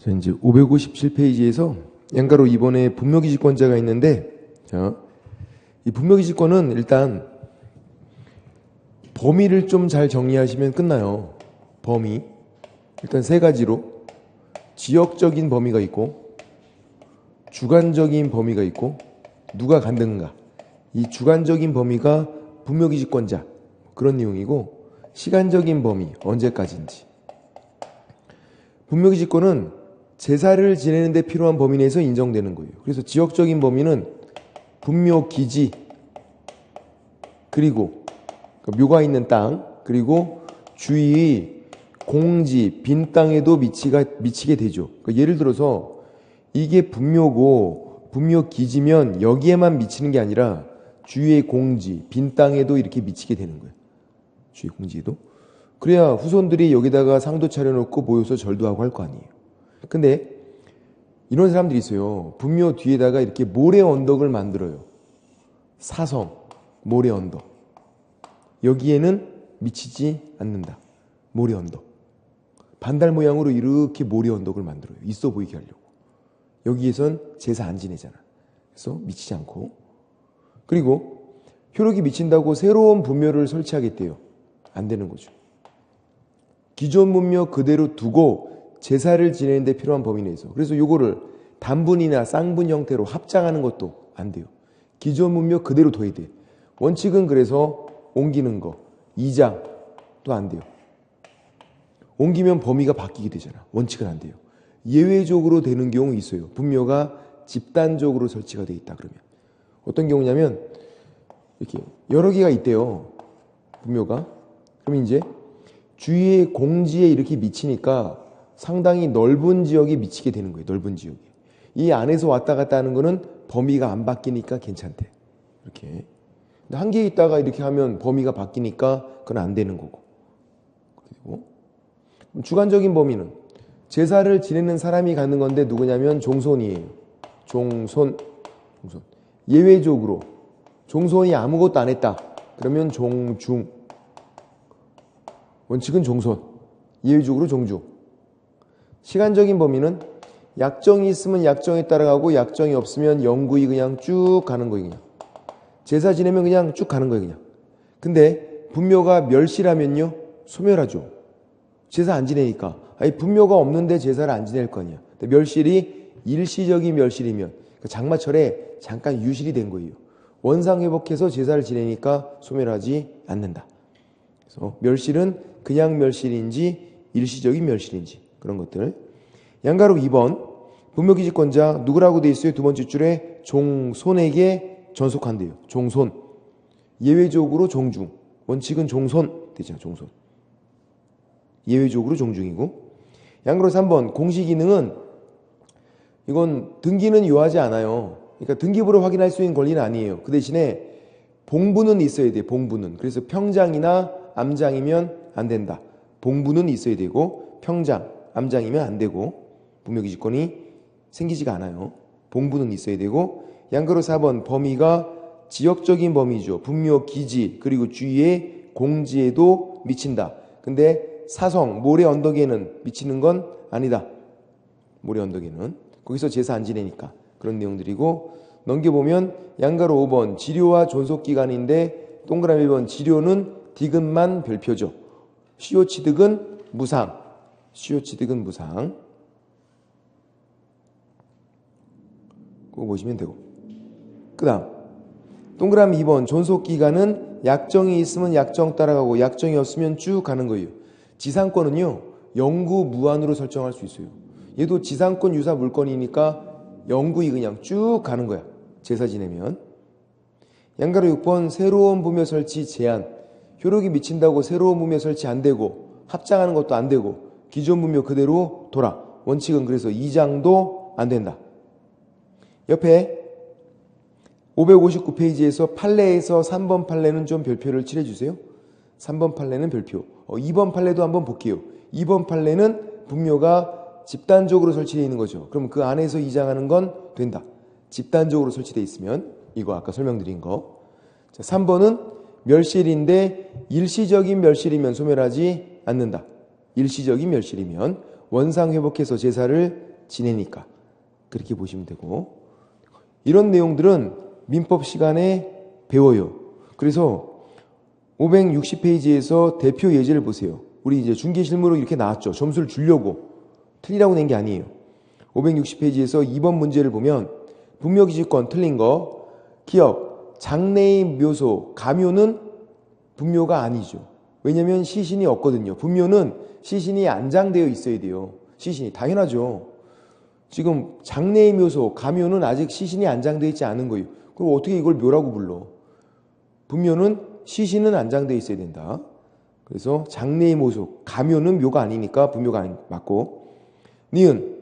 자, 이제 557페이지에서 양가로 이번에 분묘기지권자가 있는데, 자, 이 분묘기지권은 일단 범위를 좀 잘 정리하시면 끝나요. 범위. 일단 세 가지로 지역적인 범위가 있고, 주관적인 범위가 있고, 누가 갖는가. 이 주관적인 범위가 분묘기지권자, 그런 내용이고, 시간적인 범위, 언제까지인지. 분묘기지권은 제사를 지내는 데 필요한 범위 내에서 인정되는 거예요. 그래서 지역적인 범위는 분묘기지, 그리고 묘가 있는 땅, 그리고 주위의 공지, 빈 땅에도 미치게 되죠. 그러니까 예를 들어서 이게 분묘고 분묘기지면 여기에만 미치는 게 아니라 주위의 공지, 빈 땅에도 이렇게 미치게 되는 거예요. 주위 공지에도. 그래야 후손들이 여기다가 상도 차려놓고 모여서 절도 하고 할 거 아니에요. 근데 이런 사람들이 있어요. 분묘 뒤에다가 이렇게 모래 언덕을 만들어요. 사성, 모래 언덕. 여기에는 미치지 않는다. 모래 언덕. 반달 모양으로 이렇게 모래 언덕을 만들어요. 있어 보이게 하려고. 여기에선 제사 안 지내잖아. 그래서 미치지 않고. 그리고 효력이 미친다고 새로운 분묘를 설치하겠대요. 안 되는 거죠. 기존 분묘 그대로 두고 제사를 지내는 데 필요한 범위 내에서. 그래서 요거를 단분이나 쌍분 형태로 합장하는 것도 안 돼요. 기존 분묘 그대로 둬야 돼. 원칙은 그래서 옮기는 거, 이장도 안 돼요. 옮기면 범위가 바뀌게 되잖아. 원칙은 안 돼요. 예외적으로 되는 경우 있어요. 분묘가 집단적으로 설치가 돼 있다 그러면. 어떤 경우냐면 이렇게 여러 개가 있대요. 분묘가. 그럼 이제 주위의 공지에 이렇게 미치니까 상당히 넓은 지역에 미치게 되는 거예요. 넓은 지역에. 이 안에서 왔다 갔다 하는 거는 범위가 안 바뀌니까 괜찮대. 이렇게. 근데 한 개 있다가 이렇게 하면 범위가 바뀌니까 그건 안 되는 거고. 그리고 주관적인 범위는 제사를 지내는 사람이 갖는 건데 누구냐면 종손이에요. 종손. 예외적으로 종손이 아무것도 안 했다. 그러면 종중. 원칙은 종손. 예외적으로 종중. 시간적인 범위는 약정이 있으면 약정에 따라가고 약정이 없으면 영구히 그냥 쭉 가는 거예요. 그냥. 제사 지내면 그냥 쭉 가는 거예요. 그냥. 근데 분묘가 멸시라면요. 소멸하죠. 제사 안 지내니까. 아니 분묘가 없는데 제사를 안 지낼 거 아니야. 근데 멸실이 일시적인 멸실이면 그러니까 장마철에 잠깐 유실이 된 거예요. 원상 회복해서 제사를 지내니까 소멸하지 않는다. 그래서 멸실은 그냥 멸실인지 일시적인 멸실인지 그런 것들. 양가로 2번 분묘기지권자 누구라고 돼 있어요? 두 번째 줄에 종손에게 전속한대요. 종손. 예외적으로 종중. 원칙은 종손 되잖아. 종손. 예외적으로 종중이고. 양가로 3번 공시기능은 이건 등기는 요하지 않아요. 그러니까 등기부로 확인할 수 있는 권리는 아니에요. 그 대신에 봉부는 있어야 돼. 봉부는. 그래서 평장이나 암장이면 안 된다. 봉부는 있어야 되고 평장, 암장이면 안 되고 분묘기지권이 생기지가 않아요. 봉부는 있어야 되고. 양가로 4번 범위가 지역적인 범위죠. 분묘기지 그리고 주위의 공지에도 미친다. 근데 사성, 모래 언덕에는 미치는 건 아니다. 모래 언덕에는. 거기서 제사 안 지내니까. 그런 내용들이고. 넘겨보면 양가로 5번 지료와 존속기간인데 동그라미 1번 지료는 디귿만 별표죠. 시효취득은 무상. 시효취득은 무상. 그거 보시면 되고. 그 다음 동그라미 2번 존속기간은 약정이 있으면 약정 따라가고 약정이 없으면 쭉 가는 거예요. 지상권은요 영구 무한으로 설정할 수 있어요. 얘도 지상권 유사 물건이니까 영구히 그냥 쭉 가는 거야. 제사 지내면. 양가로 6번 새로운 분묘 설치 제한. 효력이 미친다고 새로운 분묘 설치 안 되고 합장하는 것도 안 되고 기존 분묘 그대로 돌아. 원칙은 그래서 이장도 안 된다. 옆에 559페이지에서 판례에서 3번 판례는 좀 별표를 칠해주세요. 3번 판례는 별표. 2번 판례도 한번 볼게요. 2번 판례는 분묘가 집단적으로 설치되어 있는 거죠. 그럼 그 안에서 이장하는 건 된다. 집단적으로 설치되어 있으면. 이거 아까 설명드린 거. 자, 3번은 멸실인데 일시적인 멸실이면 소멸하지 않는다. 일시적인 멸실이면 원상 회복해서 제사를 지내니까 그렇게 보시면 되고, 이런 내용들은 민법 시간에 배워요. 그래서 560페이지에서 대표 예제를 보세요. 우리 이제 중개실무로 이렇게 나왔죠. 점수를 주려고. 틀리라고 낸 게 아니에요. 560페이지에서 2번 문제를 보면 분묘기지권 틀린 거, 기억, 장래의 묘소, 가묘는 분묘가 아니죠. 왜냐면 시신이 없거든요. 분묘는 시신이 안장되어 있어야 돼요. 시신이. 당연하죠. 지금 장래의 묘소, 가묘는 아직 시신이 안장되어 있지 않은 거예요. 그럼 어떻게 이걸 묘라고 불러? 분묘는 시신은 안장되어 있어야 된다. 그래서 장래의 묘소, 가묘는 묘가 아니니까 분묘가 맞고, 니은,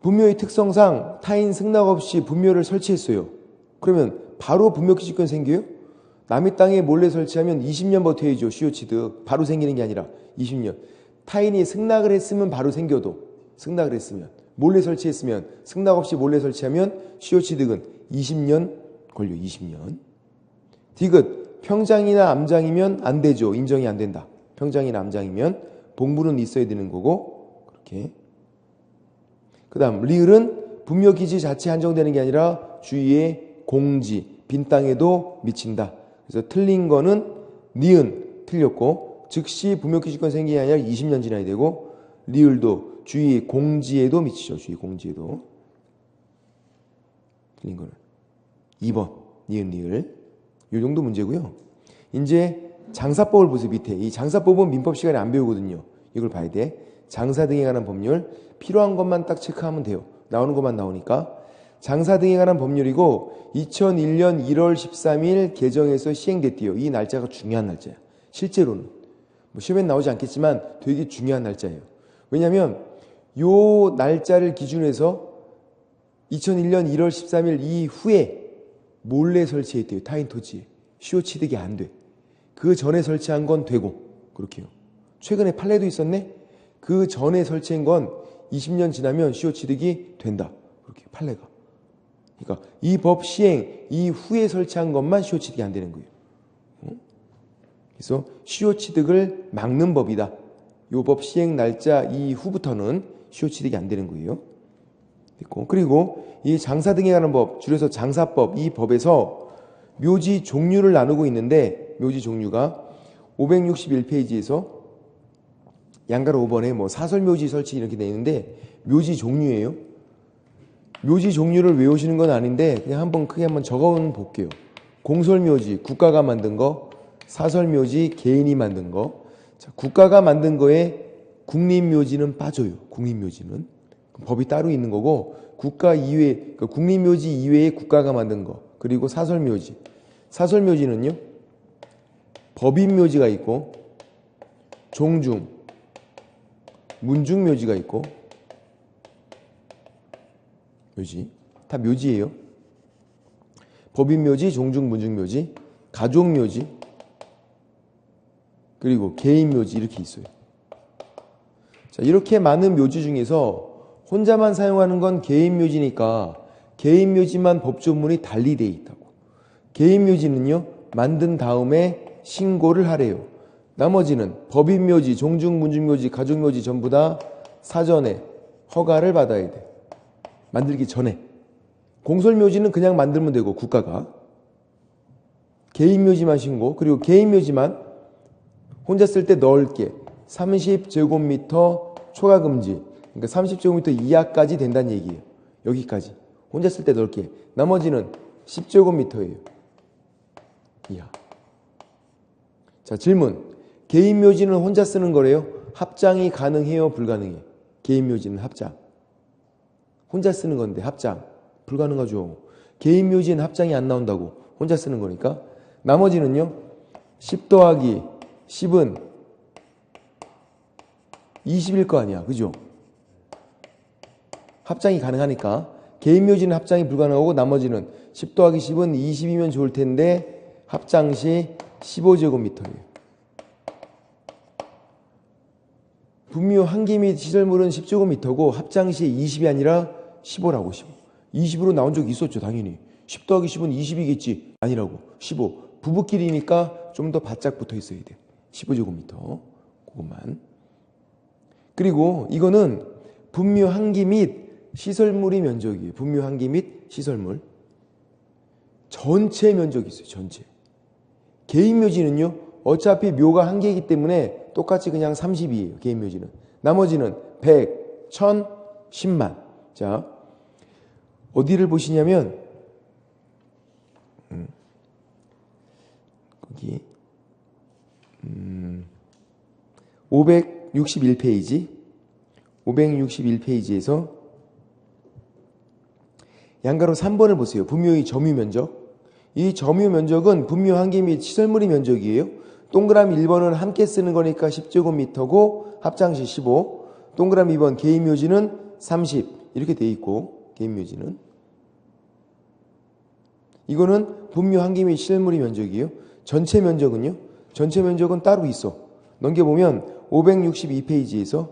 분묘의 특성상 타인 승낙 없이 분묘를 설치했어요. 그러면 바로 분묘기지권 생겨요? 남의 땅에 몰래 설치하면 20년 버텨야죠. 시효취득. 바로 생기는 게 아니라 20년. 타인이 승낙을 했으면 바로 생겨도, 승낙을 했으면, 몰래 설치했으면, 승낙 없이 몰래 설치하면 시효취득은 20년 걸려. 20년. 디귿, 평장이나 암장이면 안 되죠. 인정이 안 된다. 평장이나 암장이면 봉부는 있어야 되는 거고, 그렇게. 그 다음 리을은 분묘기지 자체에 한정되는 게 아니라 주위의 공지, 빈 땅에도 미친다. 그래서 틀린 거는 니은 틀렸고, 즉시 분묘기지권 생기는 게 아니라 20년 지나야 되고, 리을도 주위 공지에도 미치죠. 주위 공지에도. 틀린 거는 2번 니은 리을. 이 정도 문제고요. 이제 장사법을 보세요. 밑에 이 장사법은 민법 시간에 안 배우거든요. 이걸 봐야 돼. 장사 등에 관한 법률 필요한 것만 딱 체크하면 돼요. 나오는 것만 나오니까. 장사 등에 관한 법률이고 2001년 1월 13일 개정해서 시행됐대요. 이 날짜가 중요한 날짜예요. 실제로는 뭐 시험에 나오지 않겠지만 되게 중요한 날짜예요. 왜냐하면 요 날짜를 기준해서 2001년 1월 13일 이후에 몰래 설치했대요. 타인 토지에. 시효취득이 안 돼. 그 전에 설치한 건 되고 그렇게요. 최근에 판례도 있었네. 그 전에 설치한 건 20년 지나면 시효취득이 된다. 그렇게 판례가. 그러니까 이 법 시행 이후에 설치한 것만 시효취득이 안 되는 거예요. 그래서 시효취득을 막는 법이다. 요 법 시행 날짜 이후부터는 시효취득이 안 되는 거예요. 그리고 이 장사 등에 관한 법, 줄여서 장사법, 이 법에서 묘지 종류를 나누고 있는데, 묘지 종류가 561페이지에서 양가로 5번에 뭐 사설묘지 설치 이렇게 되어 있는데, 묘지 종류예요. 묘지 종류를 외우시는 건 아닌데 그냥 한번 크게 한번 적어는 볼게요. 공설묘지, 국가가 만든 거, 사설묘지, 개인이 만든 거. 자, 국가가 만든 거에 국립묘지는 빠져요. 국립묘지는 법이 따로 있는 거고, 국가 이외, 그러니까 국립묘지 이외에 국가가 만든 거, 그리고 사설묘지. 사설묘지는요, 법인묘지가 있고, 종중, 문중묘지가 있고, 묘지. 다 묘지예요. 법인묘지, 종중, 문중묘지, 가족묘지, 그리고 개인묘지 이렇게 있어요. 자, 이렇게 많은 묘지 중에서 혼자만 사용하는 건 개인묘지니까 개인묘지만 법조문이 달리 돼 있다고. 개인묘지는요, 만든 다음에 신고를 하래요. 나머지는 법인묘지, 종중, 문중묘지, 가족묘지 전부 다 사전에 허가를 받아야 돼. 만들기 전에. 공설묘지는 그냥 만들면 되고 국가가. 개인묘지만 신고, 그리고 개인묘지만 혼자 쓸 때 넓게 30제곱미터 초과금지, 그러니까 30제곱미터 이하까지 된다는 얘기예요. 여기까지. 혼자 쓸 때 넓게. 나머지는 10제곱미터예요. 이하. 자, 질문. 개인묘지는 혼자 쓰는 거래요? 합장이 가능해요? 불가능해요? 개인묘지는 합장. 혼자 쓰는 건데 합장. 불가능하죠. 개인묘지는 합장이 안 나온다고. 혼자 쓰는 거니까. 나머지는요. 10 더하기 10은 20일 거 아니야. 그죠? 합장이 가능하니까. 개인묘지는 합장이 불가능하고 나머지는 10 더하기 10은 20이면 좋을 텐데 합장 시 15제곱미터예요. 분묘 한기 및 시설물은 10제곱미터고 합장 시 20이 아니라 15라고. 20으로 나온 적이 있었죠. 당연히. 10 더하기 10은 20이겠지. 아니라고. 15. 부부끼리니까 좀 더 바짝 붙어 있어야 돼. 15제곱미터. 그것만. 그리고 이거는 분묘 한기 및 시설물이 면적이에요. 분묘 한기 및 시설물. 전체 면적이 있어요. 전체. 개인묘지는요. 어차피 묘가 한 개이기 때문에 똑같이 그냥 30이에요. 개인묘지는. 나머지는 100, 1000, 10만. 자, 어디를 보시냐면 거기 561페이지에서 양가로 3번을 보세요. 분묘의 점유 면적. 이 점유 면적은 분묘 한개 및 시설물의 면적이에요. 동그라미 1번은 함께 쓰는 거니까 10제곱미터고 합장시 15. 동그라미 2번 개인묘지는 30 이렇게 돼 있고 개인묘지는 이거는 분묘 한개 및 시설물의 면적이에요. 전체 면적은요? 전체 면적은 따로 있어. 넘겨보면 562페이지에서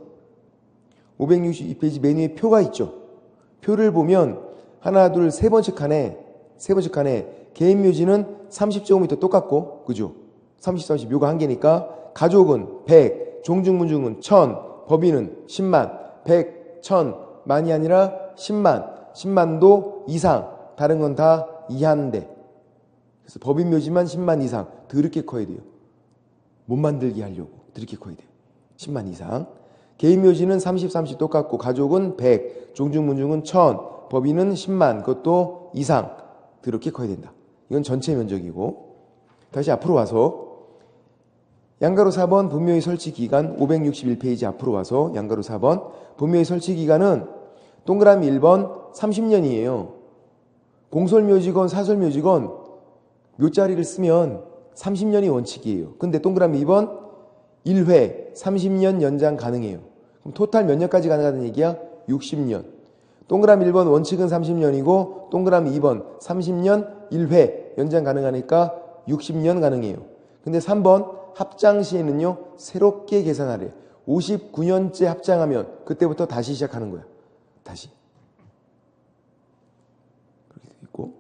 562페이지 맨 위에 표가 있죠. 표를 보면 하나, 둘, 세 번째 칸에 개인묘지는 30제곱미터 똑같고, 그죠? 30 묘가 한 개니까 가족은 100, 종중문중은 1000, 법인은 10만, 100, 1000, 만이 아니라 10만, 10만도 이상, 다른 건 다 이하인데. 그래서 법인묘지만 10만 이상, 더럽게 커야 돼요. 못 만들게 하려고 더럽게 커야 돼요. 10만 이상. 개인묘지는 30 똑같고, 가족은 100, 종중문중은 1000, 법인은 10만, 그것도 이상, 더럽게 커야 된다. 이건 전체 면적이고. 다시 앞으로 와서 양가로 4번 분묘의 설치 기간 561페이지 앞으로 와서 양가로 4번 분묘의 설치 기간은 동그라미 1번 30년이에요. 공설묘지건 사설묘지건 묘자리를 쓰면 30년이 원칙이에요. 근데 동그라미 2번 1회 30년 연장 가능해요. 그럼 토탈 몇 년까지 가능하다는 얘기야? 60년. 동그라미 1번 원칙은 30년이고 동그라미 2번 30년 1회 연장 가능하니까 60년 가능해요. 근데 3번 합장 시에는요. 새롭게 계산하래. 59년째 합장하면 그때부터 다시 시작하는 거야. 다시. 그렇게 돼 있고.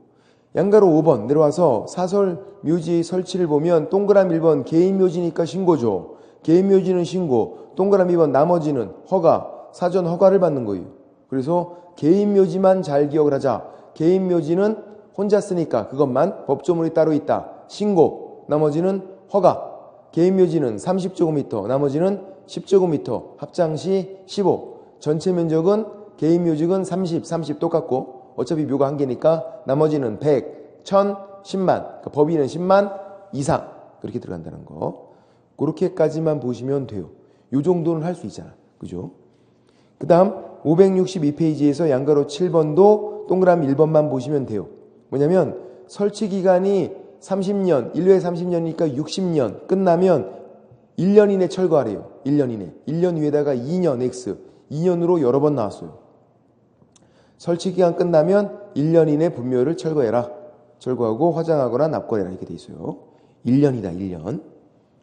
양가로 5번 내려와서 사설 묘지 설치를 보면 동그라미 1번 개인 묘지니까 신고죠. 개인 묘지는 신고. 동그라미 2번 나머지는 허가. 사전 허가를 받는 거예요. 그래서 개인 묘지만 잘 기억을 하자. 개인 묘지는 혼자 쓰니까 그것만 법조문이 따로 있다. 신고. 나머지는 허가. 개인 묘지는 30제곱미터. 나머지는 10제곱미터. 합장시 15. 전체 면적은 개인 묘지는 30 똑같고 어차피 묘가 한 개니까 나머지는 100, 1000, 10만. 그러니까 법인은 10만 이상. 그렇게 들어간다는 거. 그렇게까지만 보시면 돼요. 요 정도는 할 수 있잖아. 그죠? 그 다음 562페이지에서 양가로 7번도 동그라미 1번만 보시면 돼요. 뭐냐면 설치 기간이 30년, 1회 30년이니까 60년 끝나면 1년 이내 철거하래요. 1년 이내. 1년 위에다가 2년 X. 2년으로 여러 번 나왔어요. 설치 기간 끝나면 1년 이내 분묘를 철거해라. 철거하고 화장하거나 납거해라. 이렇게 돼 있어요. 1년이다. 1년.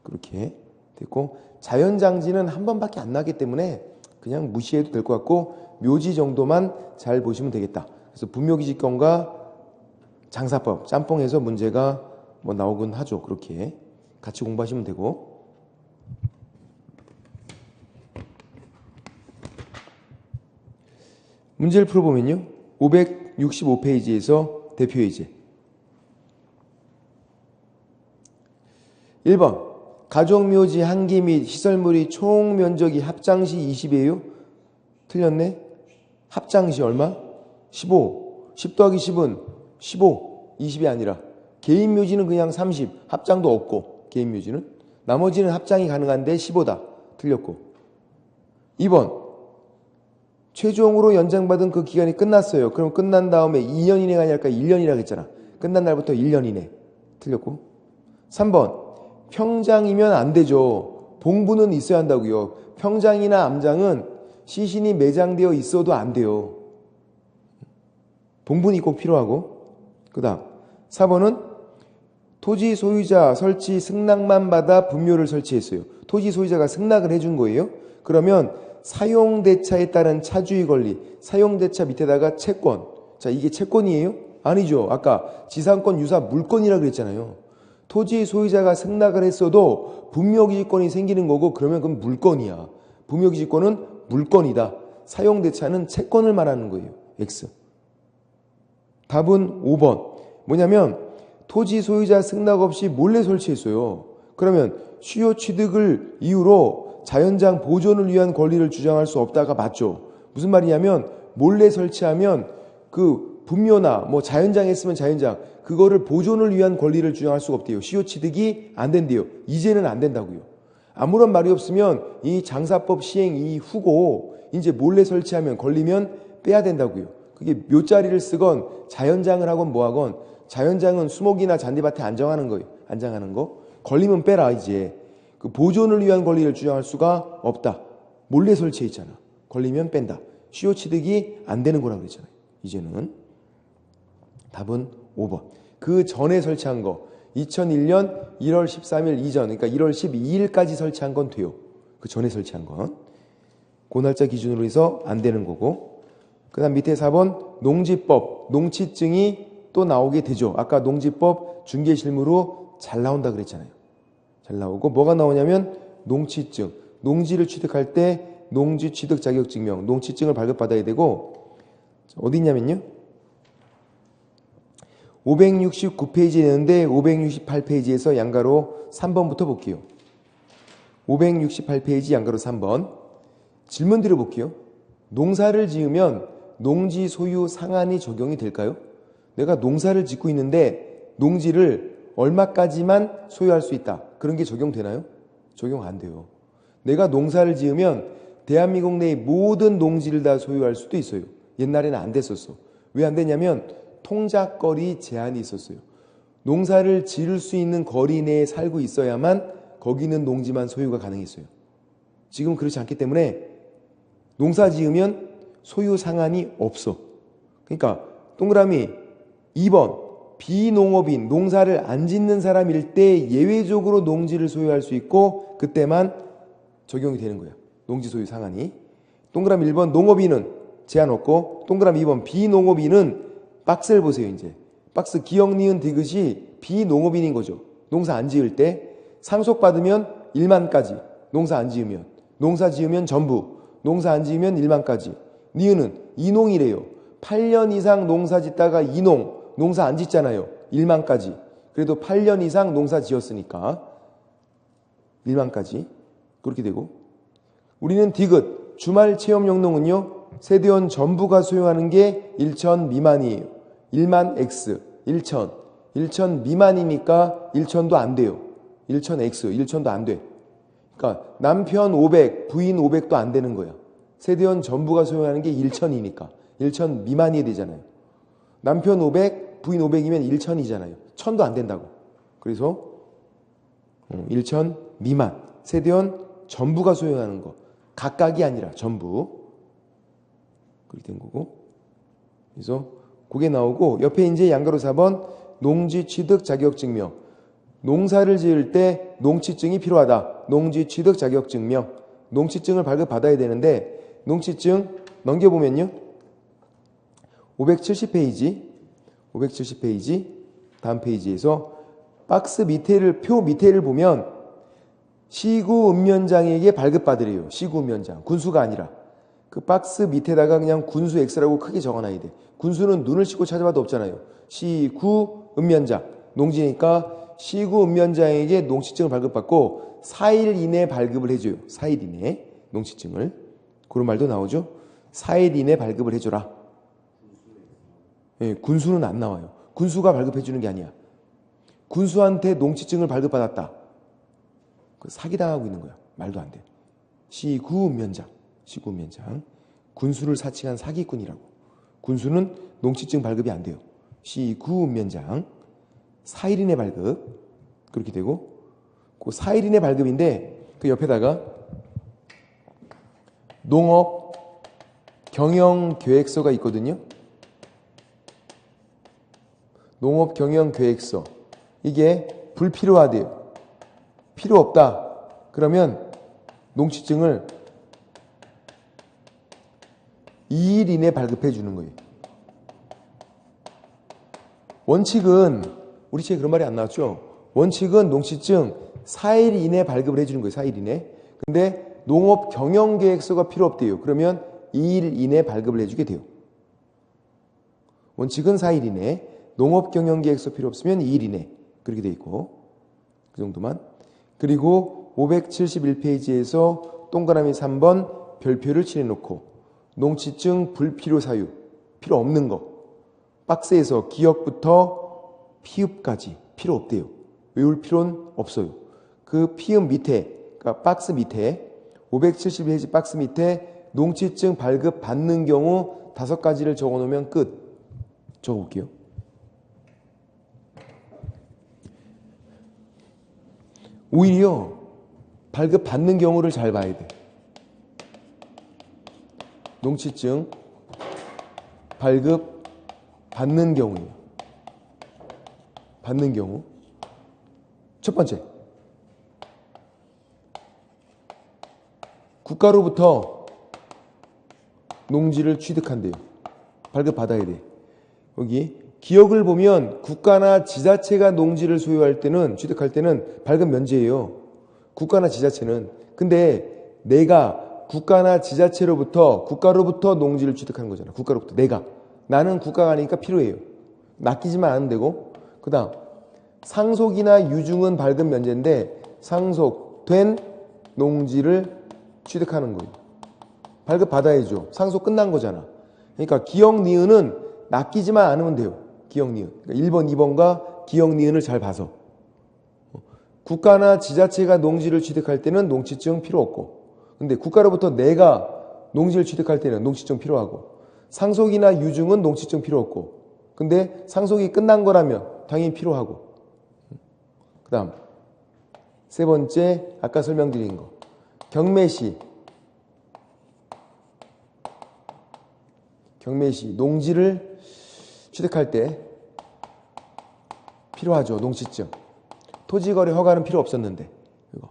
그렇게 됐고 자연장지는 한 번밖에 안 나기 때문에 그냥 무시해도 될 것 같고 묘지 정도만 잘 보시면 되겠다. 그래서 분묘기지권과 장사법, 짬뽕에서 문제가 뭐 나오긴 하죠. 그렇게 같이 공부하시면 되고 문제를 풀어보면요. 565페이지에서 대표 예제 1번 가족묘지 한기 및 시설물이 총 면적이 합장시 20이에요. 틀렸네. 합장시 얼마? 15. 10 더하기 10은 15. 20이 아니라 개인묘지는 그냥 30. 합장도 없고 개인묘지는. 나머지는 합장이 가능한데 15다. 틀렸고 2번 최종으로 연장받은 그 기간이 끝났어요. 그럼 끝난 다음에 2년 이내가 아니라 1년이라고 했잖아. 끝난 날부터 1년 이내. 틀렸고 3번 평장이면 안 되죠. 봉부는 있어야 한다고요. 평장이나 암장은 시신이 매장되어 있어도 안 돼요. 봉분이 꼭 필요하고 그 다음 4번은 토지 소유자 설치 승낙만 받아 분묘를 설치했어요. 토지 소유자가 승낙을 해준 거예요. 그러면 사용대차에 따른 차주의 권리 사용대차 밑에다가 채권 자 이게 채권이에요? 아니죠. 아까 지상권 유사 물권이라고 그랬잖아요. 토지 소유자가 승낙을 했어도 분묘기지권이 생기는 거고 그러면 그건 물권이야. 분묘기지권은 물권이다. 사용대차는 채권을 말하는 거예요. X. 답은 5번. 뭐냐면 토지 소유자 승낙 없이 몰래 설치했어요. 그러면 수요 취득을 이유로 자연장 보존을 위한 권리를 주장할 수 없다가 맞죠. 무슨 말이냐면 몰래 설치하면 그 분묘나 뭐 자연장에 있으면 자연장 그거를 보존을 위한 권리를 주장할 수가 없대요. 수요 취득이 안 된대요. 이제는 안 된다고요. 아무런 말이 없으면 이 장사법 시행 이후고 이제 몰래 설치하면 걸리면 빼야 된다고요. 그게 묘자리를 쓰건 자연장을 하건 뭐하건 자연장은 수목이나 잔디밭에 안정하는 거예요. 안장하는 거. 걸리면 빼라 이제. 그 보존을 위한 권리를 주장할 수가 없다. 몰래 설치했잖아. 걸리면 뺀다. 수요 취득이 안 되는 거라고 그랬잖아요. 이제는. 답은 5번. 그 전에 설치한 거 2001년 1월 13일 이전 그러니까 1월 12일까지 설치한 건 돼요. 그 전에 설치한 건. 그 날짜 기준으로 해서 안 되는 거고. 그 다음 밑에 4번 농지법 농취증이 또 나오게 되죠. 아까 농지법 중개실무로 잘 나온다 그랬잖아요. 잘 나오고 뭐가 나오냐면 농취증. 농지를 취득할 때 농지 취득 자격증명 농취증을 발급받아야 되고 어디 있냐면요. 569페이지에 있는데 568페이지에서 양가로 3번부터 볼게요. 568페이지 양가로 3번. 질문 드려볼게요. 농사를 지으면 농지 소유 상한이 적용이 될까요? 내가 농사를 짓고 있는데 농지를 얼마까지만 소유할 수 있다. 그런 게 적용되나요? 적용 안 돼요. 내가 농사를 지으면 대한민국 내의 모든 농지를 다 소유할 수도 있어요. 옛날에는 안 됐었어. 왜 안 되냐면 통작거리 제한이 있었어요. 농사를 지을 수 있는 거리 내에 살고 있어야만 거기는 농지만 소유가 가능했어요. 지금 그렇지 않기 때문에 농사 지으면 소유 상한이 없어. 그러니까 동그라미 2번 비농업인 농사를 안 짓는 사람일 때 예외적으로 농지를 소유할 수 있고 그때만 적용이 되는 거야. 농지 소유 상한이. 동그라미 1번 농업인은 제한 없고 동그라미 2번 비농업인은 박스를 보세요. 이제 박스 기역 니은 디귿이 비농업인인 거죠. 농사 안 지을 때 상속받으면 1만까지 농사 안 지으면 농사 지으면 전부 농사 안 지으면 1만까지 니은은 이농이래요. 8년 이상 농사 짓다가 이농 농사 안 짓잖아요. 1만까지 그래도 8년 이상 농사 지었으니까 1만까지 그렇게 되고 우리는 디귿 주말 체험 영농은요. 세대원 전부가 소유하는 게 1천 미만이에요. 1만 X 1천 미만이니까 1천도 안 돼요. 1천 X 1천도 안 돼. 그러니까 남편 500 부인 500도 안 되는 거야. 세대원 전부가 소유하는 게 1천이니까 1천 미만이 되잖아요. 남편 500 부인 500이면 1천이잖아요. 1000도 안 된다고. 그래서 1천 미만 세대원 전부가 소유하는 거 각각이 아니라 전부 그렇게 된 거고. 그래서 그게 나오고 옆에 이제 양가로 4번 농지 취득 자격 증명. 농사를 지을 때 농취증이 필요하다. 농지 취득 자격 증명. 농취증을 발급받아야 되는데 농취증 넘겨보면요. 570페이지 다음 페이지에서 박스 밑에를 표 밑에를 보면 시구 읍면장에게 발급받으래요. 시구 읍면장. 군수가 아니라. 그 박스 밑에다가 그냥 군수 X라고 크게 적어놔야 돼. 군수는 눈을 씻고 찾아봐도 없잖아요. 시구 읍면장. 농지니까 시구 읍면장에게 농취증을 발급받고 4일 이내 발급을 해줘요. 4일 이내 농취증을. 그런 말도 나오죠. 4일 이내 발급을 해줘라. 네, 군수는 안 나와요. 군수가 발급해주는 게 아니야. 군수한테 농취증을 발급받았다. 사기당하고 있는 거야. 말도 안 돼. 시구 읍면장. 시구 읍면장. 군수를 사칭한 사기꾼이라고. 군수는 농취증 발급이 안 돼요. 시구 읍면장. 4일 이내 발급. 그렇게 되고 그 4일 이내 발급인데 그 옆에다가 농업 경영 계획서가 있거든요. 농업 경영 계획서. 이게 불필요하대요. 필요 없다. 그러면 농취증을 2일 이내 발급해 주는 거예요. 원칙은 우리 책에 그런 말이 안 나왔죠. 원칙은 농취증 4일 이내 발급을 해 주는 거예요. 4일 이내. 근데 농업 경영 계획서가 필요 없대요. 그러면 2일 이내 발급을 해주게 돼요. 원칙은 4일 이내, 농업경영계획서 필요 없으면 2일 이내 그렇게 돼 있고 그 정도만. 그리고 571페이지에서 동그라미 3번 별표를 칠해놓고 농취증 불필요 사유, 필요 없는 거 박스에서 기역부터 피읍까지 필요 없대요. 외울 필요는 없어요. 그 피읍 밑에, 그러니까 박스 밑에 571페이지 박스 밑에 농취증 발급 받는 경우 5가지를 적어놓으면 끝. 적어볼게요. 오히려 발급 받는 경우를 잘 봐야 돼. 농취증 발급 받는 경우예요. 받는 경우. 첫 번째, 국가로부터 농지를 취득한대요. 발급 받아야 돼. 여기 기역을 보면 국가나 지자체가 농지를 소유할 때는, 취득할 때는 발급 면제예요. 국가나 지자체는. 근데 내가 국가나 지자체로부터, 국가로부터 농지를 취득하는 거잖아. 국가로부터. 나는 국가가 아니니까 필요해요. 낚이지만 않으면 되고. 그 다음 상속이나 유증은 발급 면제인데 상속된 농지를 취득하는 거예요. 발급 받아야죠. 상속 끝난 거잖아. 그러니까 기역, 니은은 낚이지만 않으면 돼요. 기역, 니은. 그러니까 1번, 2번과 기역, 니은을 잘 봐서. 국가나 지자체가 농지를 취득할 때는 농취증 필요 없고, 근데 국가로부터 내가 농지를 취득할 때는 농취증 필요하고, 상속이나 유증은 농취증 필요 없고, 근데 상속이 끝난 거라면 당연히 필요하고. 그 다음 세 번째, 아까 설명드린 거 경매시 농지를 취득할 때 필요하죠. 농취증. 토지거래 허가는 필요 없었는데 이거.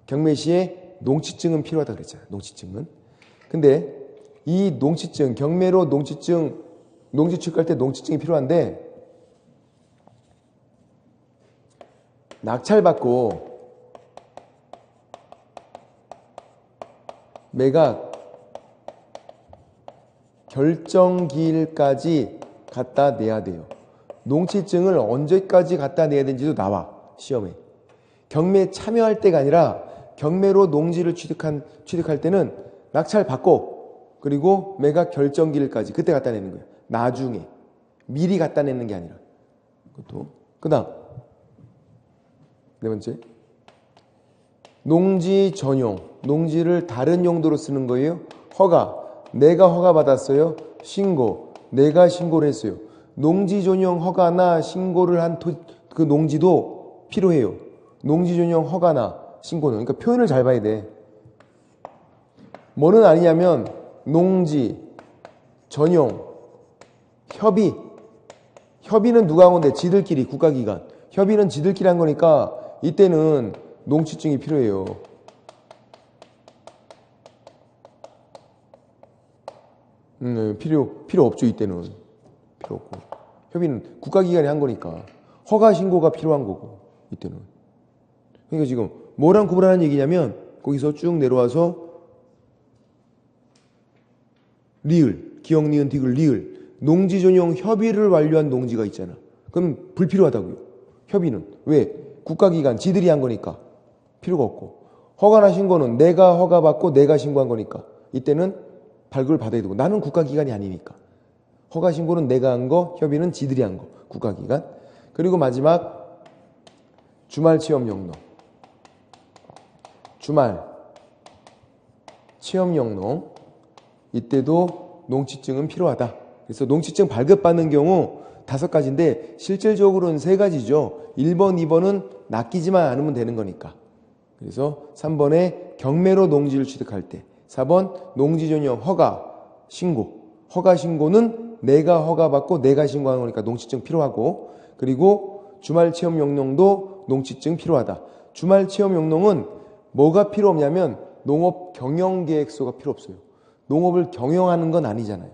경매시에 농취증은 필요하다 그랬잖아요. 농취증은. 근데 이 농취증, 경매로 농취증, 농지 취득할 때 농취증이 필요한데 낙찰받고 매각 결정기일까지 갖다 내야 돼요. 농취증을 언제까지 갖다 내야 되는지도 나와. 시험에. 경매에 참여할 때가 아니라 경매로 농지를 취득할 때는 낙찰받고 그리고 매각 결정기일까지 그때 갖다 내는 거예요. 나중에. 미리 갖다 내는 게 아니라. 그것도. 그 다음 네 번째, 농지 전용. 농지를 다른 용도로 쓰는 거예요. 허가. 내가 허가 받았어요. 신고. 내가 신고를 했어요. 농지 전용 허가나 신고를 한 그 농지도 필요해요. 농지 전용 허가나 신고는. 그러니까 표현을 잘 봐야 돼. 뭐는 아니냐면 농지, 전용, 협의. 협의는 누가 한 건데? 지들끼리, 국가기관. 협의는 지들끼리 한 거니까 이때는 농취증이 필요해요. 필요 없죠. 이때는 필요 없고. 협의는 국가기관이 한 거니까 허가 신고가 필요한 거고 이때는. 그러니까 지금 뭐랑 구분하는 얘기냐면 거기서 쭉 내려와서 리을, 기역, 니은, 디귿, 리을. 농지 전용 협의를 완료한 농지가 있잖아. 그럼 불필요하다고요. 협의는. 왜? 국가기관 지들이 한 거니까 필요가 없고, 허가나 신고는 내가 허가받고 내가 신고한 거니까 이때는 발급을 받아야 되고, 나는 국가기관이 아니니까. 허가 신고는 내가 한 거, 협의는 지들이 한 거, 국가기관. 그리고 마지막 주말 체험 영농. 주말 체험 영농 이때도 농취증은 필요하다. 그래서 농취증 발급받는 경우 5가지인데 실질적으로는 3가지죠. 1번, 2번은 낚이지만 않으면 되는 거니까. 그래서 3번에 경매로 농지를 취득할 때, 4번 농지 전용 허가 신고. 허가 신고는 내가 허가받고 내가 신고하는 거니까 농취증 필요하고, 그리고 주말 체험 영농도 농취증 필요하다. 주말 체험 영농은 뭐가 필요 없냐면 농업 경영 계획서가 필요 없어요. 농업을 경영하는 건 아니잖아요.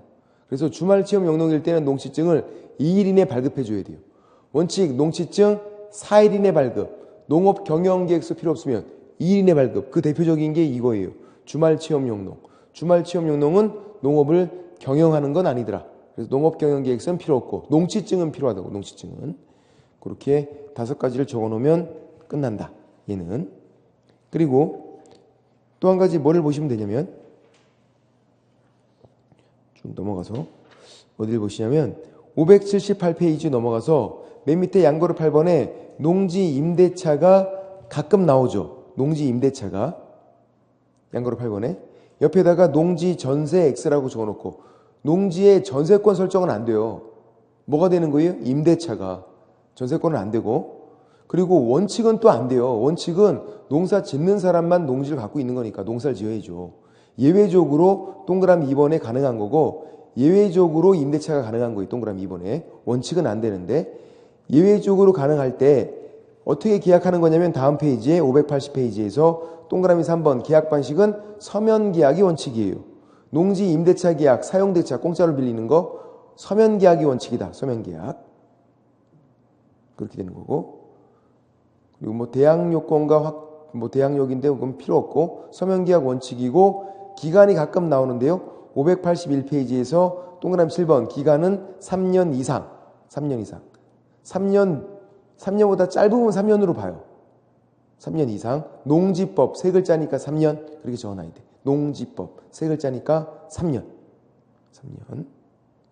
그래서 주말 체험 영농일 때는 농취증을 2일 이내 발급해 줘야 돼요. 원칙 농취증 4일 이내 발급. 농업 경영 계획서 필요 없으면 2일 이내 발급. 그 대표적인 게 이거예요. 주말 체험 영농. 주말 취업용농은 농업을 경영하는 건 아니더라. 그래서 농업 경영 계획서는 필요 없고 농지증은 필요하다고. 농지증은 그렇게 5가지를 적어 놓으면 끝난다. 얘는. 그리고 또 한 가지 뭐를 보시면 되냐면 쭉 넘어가서 어디를 보시냐면 578페이지 넘어가서 맨 밑에 양거로 8번에 농지 임대차가 가끔 나오죠. 농지 임대차가 양거로 8번에 옆에다가 농지 전세 X라고 적어놓고 농지의 전세권 설정은 안 돼요. 뭐가 되는 거예요? 임대차가. 전세권은 안 되고 그리고 원칙은 또 안 돼요. 원칙은 농사 짓는 사람만 농지를 갖고 있는 거니까 농사를 지어야죠. 예외적으로 동그라미 2번에 가능한 거고 예외적으로 임대차가 가능한 거예요. 동그라미 2번에. 원칙은 안 되는데 예외적으로 가능할 때 어떻게 계약하는 거냐면 다음 페이지에 580페이지에서 동그라미 3번 계약 방식은 서면 계약이 원칙이에요. 농지 임대차 계약, 사용대차 공짜로 빌리는 거 서면 계약이 원칙이다. 서면 계약. 그렇게 되는 거고. 그리고 뭐 대항 요건과 대항력인데 그건 필요 없고 서면 계약 원칙이고 기간이 가끔 나오는데요. 581페이지에서 동그라미 7번 기간은 3년 이상. 3년 이상. 3년보다 짧으면 3년으로 봐요. 3년 이상. 농지법 세 글자니까 3년. 그렇게 적어놔야 돼. 농지법 세 글자니까 3년. 3년.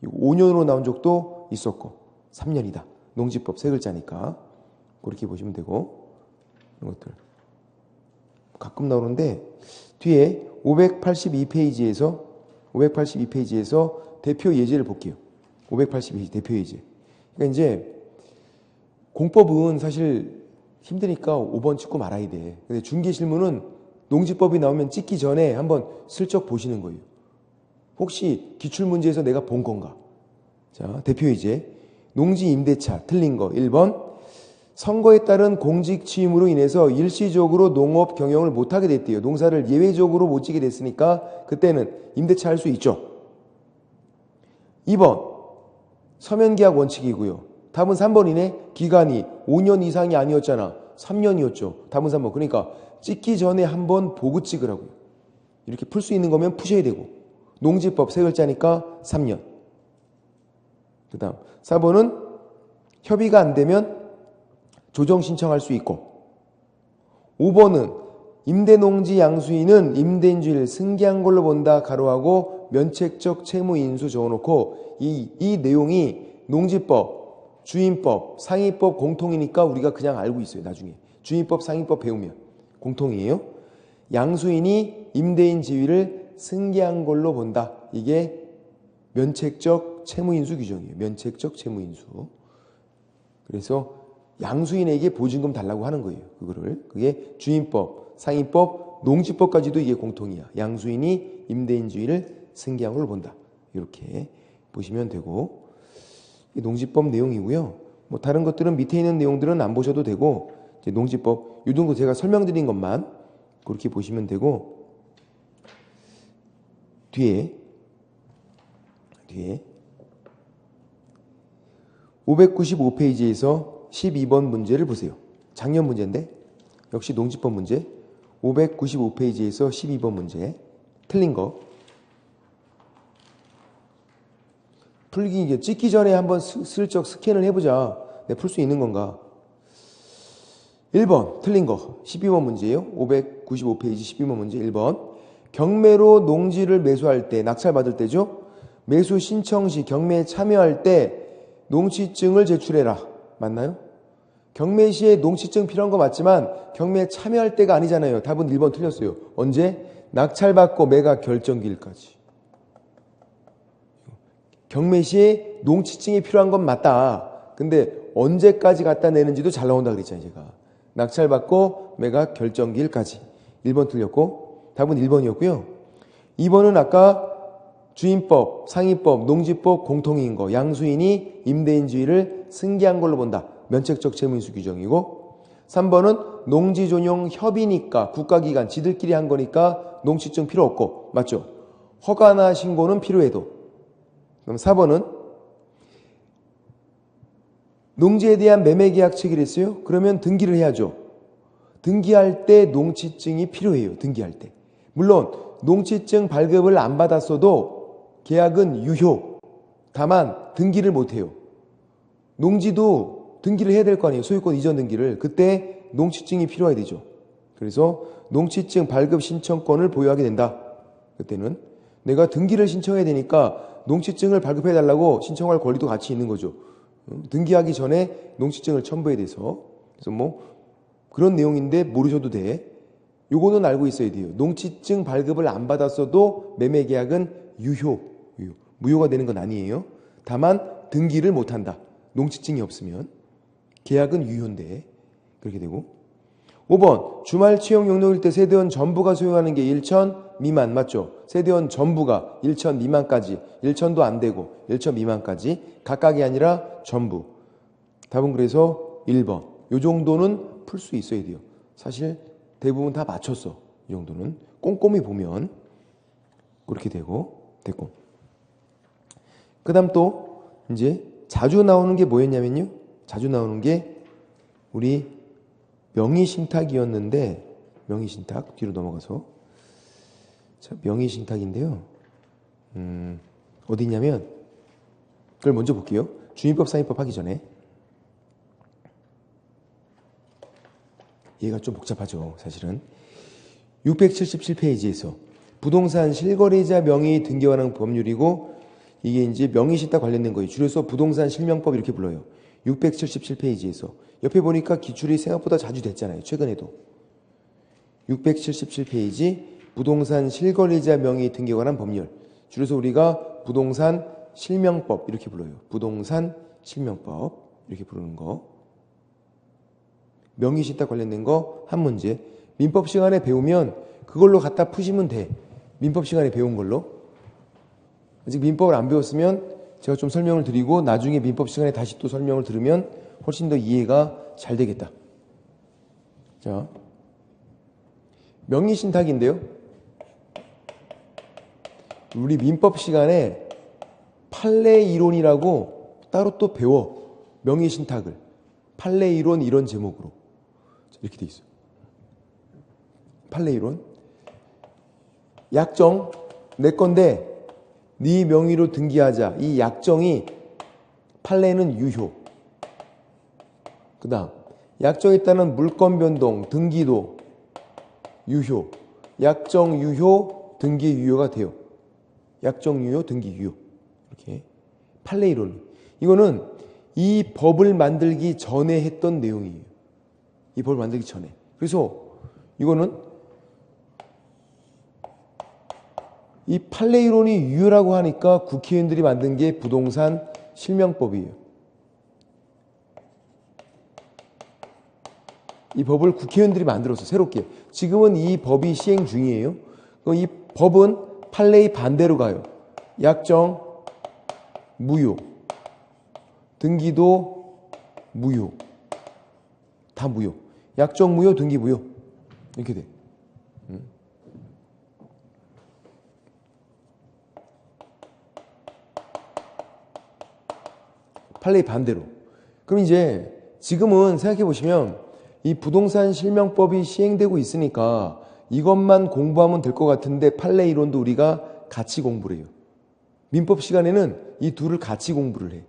5년으로 나온 적도 있었고 3년이다. 농지법 세 글자니까. 그렇게 보시면 되고 이런 것들. 가끔 나오는데 뒤에 582페이지에서 대표 예제를 볼게요. 582페이지 대표 예제. 그러니까 이제 공법은 사실 힘드니까 5번 찍고 말아야 돼. 근데 중개실무는 농지법이 나오면 찍기 전에 한번 슬쩍 보시는 거예요. 혹시 기출문제에서 내가 본 건가? 자, 대표 예제. 농지 임대차 틀린 거 1번. 선거에 따른 공직 취임으로 인해서 일시적으로 농업 경영을 못하게 됐대요. 농사를 예외적으로 못 지게 됐으니까 그때는 임대차 할 수 있죠. 2번 서면계약 원칙이고요. 답은 3번이네. 기간이 5년 이상이 아니었잖아. 3년이었죠. 답은 3번. 그러니까 찍기 전에 한번 보고 찍으라고요. 이렇게 풀 수 있는 거면 푸셔야 되고 농지법 세 글자니까 3년. 그 다음 4번은 협의가 안 되면 조정 신청할 수 있고 5번은 임대농지 양수인은 임대인주의를 승계한 걸로 본다. 가로하고 면책적 채무인수 적어놓고 이 내용이 농지법, 주인법, 상위법 공통이니까 우리가 그냥 알고 있어요. 나중에 주인법, 상위법 배우면 공통이에요. 양수인이 임대인 지위를 승계한 걸로 본다. 이게 면책적 채무인수 규정이에요. 면책적 채무인수. 그래서 양수인에게 보증금 달라고 하는 거예요. 그게 주인법, 상위법, 농지법까지도 이게 공통이야. 양수인이 임대인주의를 승계한 걸로 본다. 이렇게 보시면 되고 농지법 내용이고요. 뭐 다른 것들은 밑에 있는 내용들은 안 보셔도 되고 이제 농지법 이 정도 제가 설명드린 것만 그렇게 보시면 되고 뒤에 595페이지에서 12번 문제를 보세요. 작년 문제인데 역시 농지법 문제 595페이지에서 12번 문제 틀린 거 풀기 이제 찍기 전에 한번 슬쩍 스캔을 해보자. 내가 풀 수 있는 건가? 1번 틀린 거 12번 문제예요. 595페이지 12번 문제 1번 경매로 농지를 매수할 때 낙찰받을 때죠. 매수 신청 시 경매에 참여할 때 농지증을 제출해라. 맞나요? 경매 시에 농지증 필요한 거 맞지만 경매에 참여할 때가 아니잖아요. 답은 1번 틀렸어요. 언제? 낙찰받고 매각 결정기일까지. 경매 시에 농지증이 필요한 건 맞다. 근데 언제까지 갖다 내는지도 잘 나온다 그랬잖아요. 제가. 낙찰받고 매각 결정기일까지. 1번 틀렸고 답은 1번이었고요. 2번은 아까 주인법, 상위법, 농지법 공통인 거. 양수인이 임대인주의를 승계한 걸로 본다. 면책적 채무인수 규정이고 3번은 농지존용 협의니까 국가기관 지들끼리 한 거니까 농지증 필요 없고 맞죠? 허가나 신고는 필요해도 그럼 4번은 농지에 대한 매매계약 체결 했어요? 그러면 등기를 해야죠. 등기할 때 농지증이 필요해요. 등기할 때. 물론 농취증 발급을 안 받았어도 계약은 유효. 다만 등기를 못해요. 농지도 등기를 해야 될 거 아니에요. 소유권 이전 등기를. 그때 농취증이 필요해야 되죠. 그래서 농취증 발급 신청권을 보유하게 된다. 그때는 내가 등기를 신청해야 되니까 농취증을 발급해 달라고 신청할 권리도 같이 있는 거죠. 등기하기 전에 농취증을 첨부해야 돼서. 그래서 뭐 그런 내용인데 모르셔도 돼. 요거는 알고 있어야 돼요. 농취증 발급을 안 받았어도 매매 계약은 유효. 무효가 되는 건 아니에요. 다만 등기를 못 한다. 농취증이 없으면. 계약은 유효인데 그렇게 되고. 5번 주말 취용 용도일 때 세대원 전부가 소유하는 게 1천 미만 맞죠? 세대원 전부가 1천 미만까지 1천도 안 되고 1천 미만까지 각각이 아니라 전부. 답은 그래서 1번. 요 정도는 풀 수 있어야 돼요. 사실 대부분 다 맞췄어. 이 정도는 꼼꼼히 보면 그렇게 되고 됐고. 그 다음 또 이제 자주 나오는 게 뭐였냐면요. 자주 나오는 게 우리 명의신탁이었는데 명의신탁 뒤로 넘어가서 자 명의신탁인데요. 어디 있냐면 그걸 먼저 볼게요. 주민법 상위법 하기 전에 얘가 좀 복잡하죠. 사실은 677페이지에서 부동산 실거래자 명의 등기에 관한 법률이고 이게 이제 명의신탁 관련된 거예요. 줄여서 부동산 실명법 이렇게 불러요. 677페이지에서 옆에 보니까 기출이 생각보다 자주 됐잖아요. 최근에도 677페이지 부동산 실거래자 명의 등기에 관한 법률 줄여서 우리가 부동산 실명법 이렇게 불러요. 부동산 실명법 이렇게 부르는 거. 명의신탁 관련된 거 한 문제. 민법 시간에 배우면 그걸로 갖다 푸시면 돼. 민법 시간에 배운 걸로. 아직 민법을 안 배웠으면 제가 좀 설명을 드리고 나중에 민법 시간에 다시 또 설명을 들으면 훨씬 더 이해가 잘 되겠다. 자, 명의신탁인데요. 우리 민법 시간에 판례이론이라고 따로 또 배워. 명의신탁을. 판례이론 이런 제목으로. 이렇게 돼 있어요. 판례이론. 약정 내 건데 네 명의로 등기하자. 이 약정이 판례는 유효. 그 다음 약정에 따른 물권 변동, 등기도 유효. 약정 유효, 등기 유효가 돼요. 약정 유효, 등기 유효. 이렇게 판례이론. 이거는 이 법을 만들기 전에 했던 내용이에요. 이 법을 만들기 전에. 그래서 이거는 이 판례이론이 유효라고 하니까 국회의원들이 만든 게 부동산 실명법이에요. 이 법을 국회의원들이 만들어서 새롭게. 지금은 이 법이 시행 중이에요. 이 법은 판례의 반대로 가요. 약정 무효. 등기도 무효. 다 무효. 약정 무효, 등기 무효. 이렇게 돼. 판례의 반대로. 그럼 이제 지금은 생각해 보시면 이 부동산 실명법이 시행되고 있으니까 이것만 공부하면 될 것 같은데 판례 이론도 우리가 같이 공부를 해요. 민법 시간에는 이 둘을 같이 공부를 해.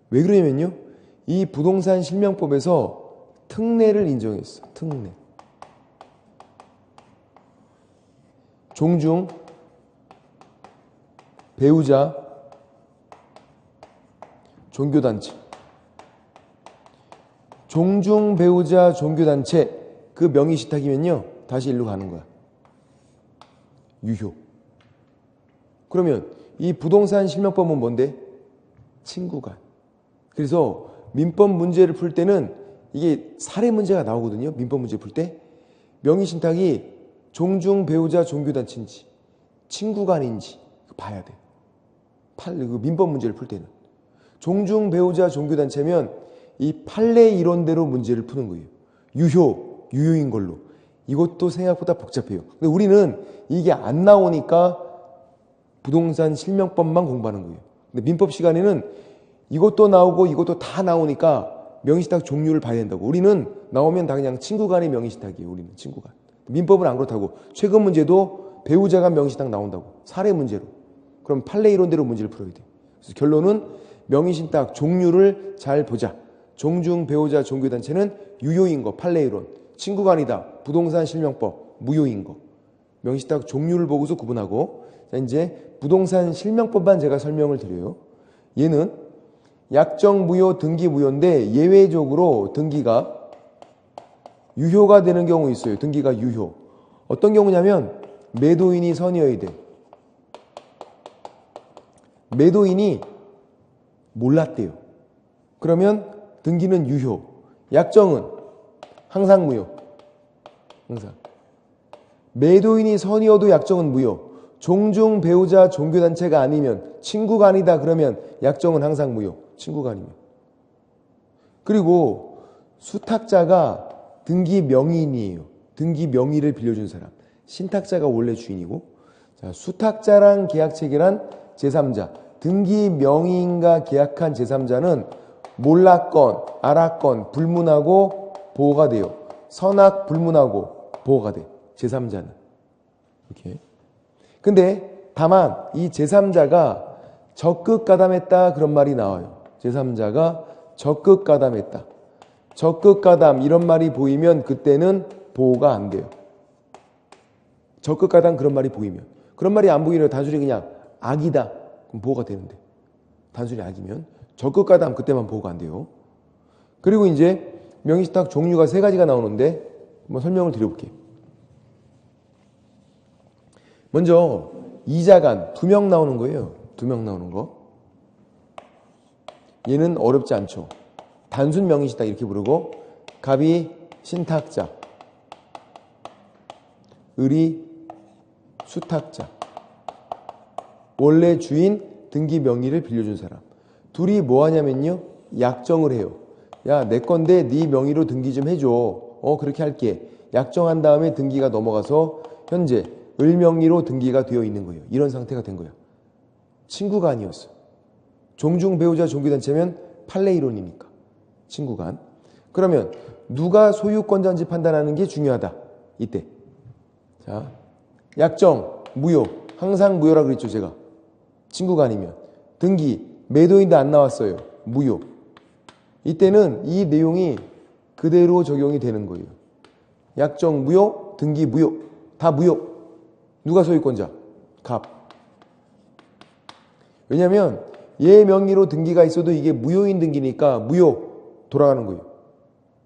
왜 그러냐면요. 이 부동산 실명법에서 특례를 인정했어. 특례. 종중, 배우자, 종교단체. 종중, 배우자, 종교단체. 그 명의신탁이면요. 다시 일로 가는 거야. 유효. 그러면 이 부동산 실명법은 뭔데? 친구간. 그래서 민법 문제를 풀 때는 이게 사례 문제가 나오거든요. 민법 문제 풀 때. 명의신탁이 종중, 배우자, 종교단체인지 친구간인지 봐야 돼. 민법 문제를 풀 때는. 종중, 배우자, 종교단체면 이 판례 이론대로 문제를 푸는 거예요. 유효인 걸로. 이것도 생각보다 복잡해요. 근데 우리는 이게 안 나오니까 부동산 실명법만 공부하는 거예요. 근데 민법 시간에는 이것도 나오고 이것도 다 나오니까 명의신탁 종류를 봐야 된다고. 우리는 나오면 다 그냥 친구간의 명의신탁이에요. 우리는 친구간. 민법은 안 그렇다고. 최근 문제도 배우자가 명의신 딱 나온다고. 사례 문제로. 그럼 판례 이론대로 문제를 풀어야 돼. 그래서 결론은 명의신 딱 종류를 잘 보자. 종중 배우자 종교단체는 유효인 거, 판례 이론. 친구가 아니다. 부동산 실명법, 무효인 거. 명의신 딱 종류를 보고서 구분하고. 자, 이제 부동산 실명법만 제가 설명을 드려요. 얘는 약정 무효, 등기 무효인데 예외적으로 등기가 유효가 되는 경우 있어요. 등기가 유효. 어떤 경우냐면 매도인이 선이어야 돼. 매도인이 몰랐대요. 그러면 등기는 유효. 약정은 항상 무효. 항상. 매도인이 선이어도 약정은 무효. 종중 배우자 종교단체가 아니면 친구가 아니다 그러면 약정은 항상 무효. 친구가 아니면. 그리고 수탁자가 등기 명의인이에요. 등기 명의를 빌려준 사람. 신탁자가 원래 주인이고, 자, 수탁자랑 계약 체결한 제3자. 등기 명의인과 계약한 제3자는 몰랐건 알았건 불문하고 보호가 돼요. 선악 불문하고 보호가 돼. 제3자는. 이렇게. 근데 다만 이 제3자가 적극 가담했다 그런 말이 나와요. 제3자가 적극 가담했다. 적극 가담 이런 말이 보이면 그때는 보호가 안 돼요. 적극 가담 그런 말이 보이면. 그런 말이 안 보이면 단순히 그냥 악이다. 그럼 보호가 되는데. 단순히 악이면. 적극 가담 그때만 보호가 안 돼요. 그리고 이제 명의신탁 종류가 3가지가 나오는데 한번 설명을 드려볼게요. 먼저 이자간 2명 나오는 거예요. 2명 나오는 거. 얘는 어렵지 않죠. 단순 명의신탁 이렇게 부르고 갑이 신탁자, 을이 수탁자, 원래 주인 등기 명의를 빌려준 사람. 둘이 뭐 하냐면요. 약정을 해요. 야, 내 건데 네 명의로 등기 좀 해줘. 그렇게 할게. 약정한 다음에 등기가 넘어가서 현재 을 명의로 등기가 되어 있는 거예요. 이런 상태가 된 거예요. 친구가 아니었어. 종중 배우자 종교단체면 판례 이론이니까. 친구간. 그러면 누가 소유권자인지 판단하는 게 중요하다. 이때. 자, 약정 무효. 항상 무효라 그랬죠, 제가. 친구가 아니면. 등기 매도인도 안 나왔어요. 무효. 이때는 이 내용이 그대로 적용이 되는 거예요. 약정 무효, 등기 무효. 다 무효. 누가 소유권자? 갑. 왜냐하면 얘 명의로 등기가 있어도 이게 무효인 등기니까 무효 돌아가는 거예요.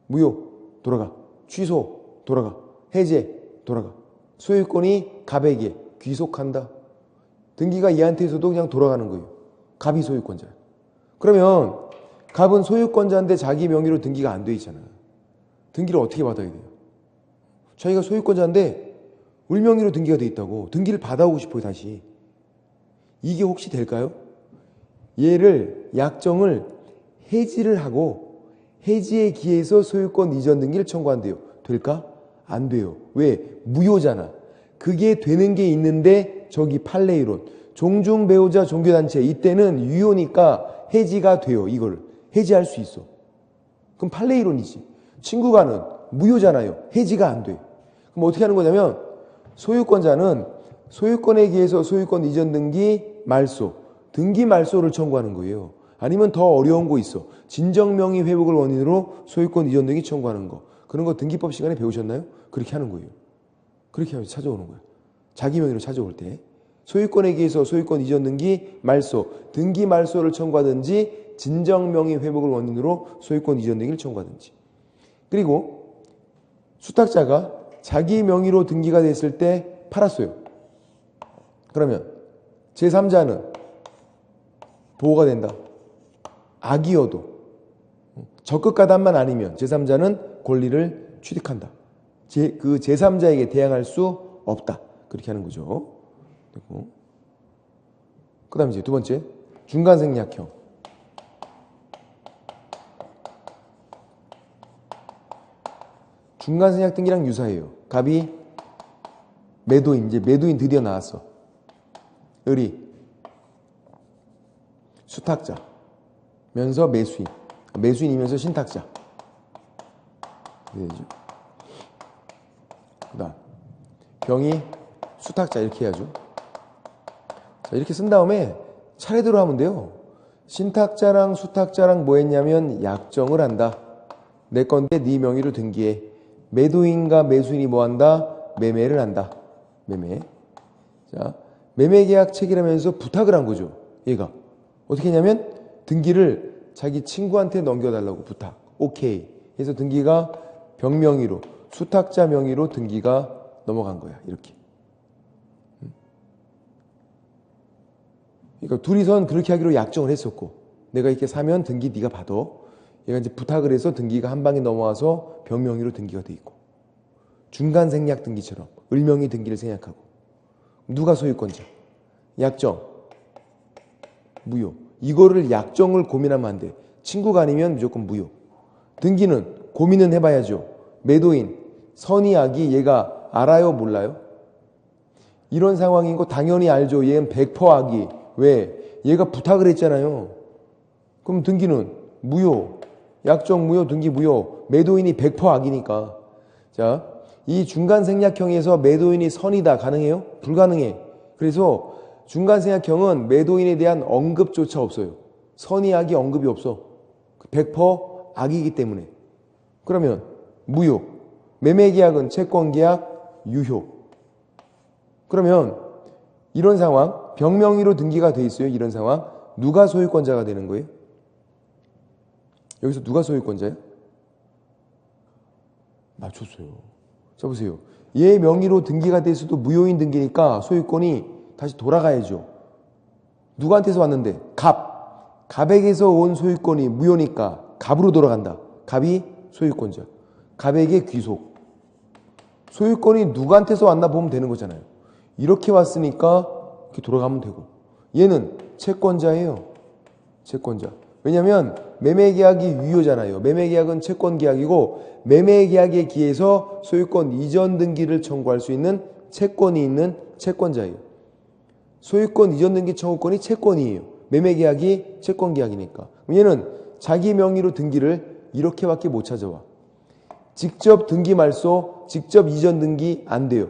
무효 돌아가. 취소 돌아가. 해제 돌아가. 소유권이 갑에게 귀속한다. 등기가 얘한테 있어도 그냥 돌아가는 거예요. 갑이 소유권자예요. 그러면 갑은 소유권자인데 자기 명의로 등기가 안 돼 있잖아요. 등기를 어떻게 받아야 돼요? 자기가 소유권자인데 을 명의로 등기가 돼 있다고. 등기를 받아오고 싶어요, 다시. 이게 혹시 될까요? 얘를 약정을 해지를 하고 해지에 기해서 소유권 이전 등기를 청구한대요. 될까? 안 돼요. 왜? 무효잖아. 그게 되는 게 있는데 저기 판례 이론. 종중 배우자 종교단체 이때는 유효니까 해지가 돼요. 이걸 해지할 수 있어. 그럼 판례 이론이지. 친구간은 무효잖아요. 해지가 안 돼. 그럼 어떻게 하는 거냐면 소유권자는 소유권에 기해서 소유권 이전 등기 말소, 등기 말소를 청구하는 거예요. 아니면 더 어려운 거 있어. 진정명의 회복을 원인으로 소유권 이전 등기 청구하는 거. 그런 거 등기법 시간에 배우셨나요? 그렇게 하는 거예요. 그렇게 하면서 찾아오는 거예요. 자기 명의로 찾아올 때. 소유권에 기해서 소유권 이전 등기 말소, 등기 말소를 청구하든지 진정명의 회복을 원인으로 소유권 이전 등기를 청구하든지. 그리고 수탁자가 자기 명의로 등기가 됐을 때 팔았어요. 그러면 제3자는 보호가 된다. 악이어도 적극 가담만 아니면 제3자는 권리를 취득한다. 그 제3자에게 대항할 수 없다. 그렇게 하는 거죠. 그 다음에 이제 두 번째 중간생략형. 중간생략 등기랑 유사해요. 갑이 매도인, 이제 매도인 드디어 나왔어. 을이 수탁자 면서 매수인, 매수인이면서 신탁자. 그렇게 되죠. 그 다음 병이 수탁자 이렇게 해야죠. 자, 이렇게 쓴 다음에 차례대로 하면 돼요. 신탁자랑 수탁자랑 뭐 했냐면 약정을 한다. 내 건데 네 명의로 등기해. 매도인과 매수인이 뭐 한다? 매매를 한다. 매매. 자, 매매계약 체결하면서 부탁을 한 거죠. 얘가 어떻게 했냐면 등기를 자기 친구한테 넘겨달라고 부탁. 오케이. 그래서 등기가 병명의로, 수탁자 명의로 등기가 넘어간 거야. 이렇게. 그러니까 둘이선 그렇게 하기로 약정을 했었고, 내가 이렇게 사면 등기 네가 받아. 얘가 이제 부탁을 해서 등기가 한 방에 넘어와서 병명의로 등기가 돼 있고, 중간 생략 등기처럼 을명의 등기를 생략하고, 누가 소유권자? 약정, 무효. 이거를 약정을 고민하면 안 돼. 친구가 아니면 무조건 무효. 등기는 고민은 해봐야죠. 매도인, 선의 악이 얘가 알아요, 몰라요? 이런 상황인 거 당연히 알죠. 얘는 100% 악이. 왜? 얘가 부탁을 했잖아요. 그럼 등기는 무효. 약정 무효, 등기 무효. 매도인이 100% 악이니까. 자, 이 중간 생략형에서 매도인이 선이다. 가능해요? 불가능해. 그래서 중간 생략형은 매도인에 대한 언급조차 없어요. 선의 악이 언급이 없어. 100% 악이기 때문에. 그러면 무효. 매매계약은 채권계약 유효. 그러면 이런 상황, 병명의로 등기가 돼 있어요. 이런 상황. 누가 소유권자가 되는 거예요? 여기서 누가 소유권자예요? 맞췄어요. 자, 보세요. 얘 명의로 등기가 돼 있어도 무효인 등기니까 소유권이 다시 돌아가야죠. 누구한테서 왔는데? 갑. 갑에게서 온 소유권이 무효니까 갑으로 돌아간다. 갑이 소유권자. 갑에게 귀속. 소유권이 누구한테서 왔나 보면 되는 거잖아요. 이렇게 왔으니까 이렇게 돌아가면 되고. 얘는 채권자예요. 채권자. 왜냐하면 매매계약이 유효잖아요. 매매계약은 채권계약이고 매매계약에 기해서 소유권 이전 등기를 청구할 수 있는 채권이 있는 채권자예요. 소유권 이전 등기 청구권이 채권이에요. 매매계약이 채권계약이니까. 얘는 자기 명의로 등기를 이렇게밖에 못 찾아와. 직접 등기 말소, 직접 이전 등기 안 돼요.